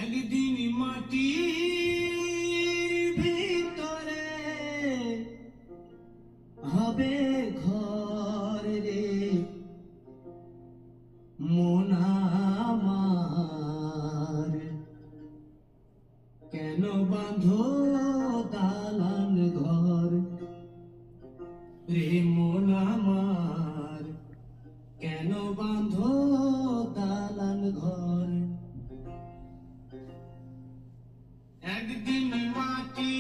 একদিন মাটির ভিতরে হবে ঘর রে মন আমার, কেন বাঁধো দালান ঘর রে মন আমার, কেন বাঁধো দালান ঘর। একদিন মাটি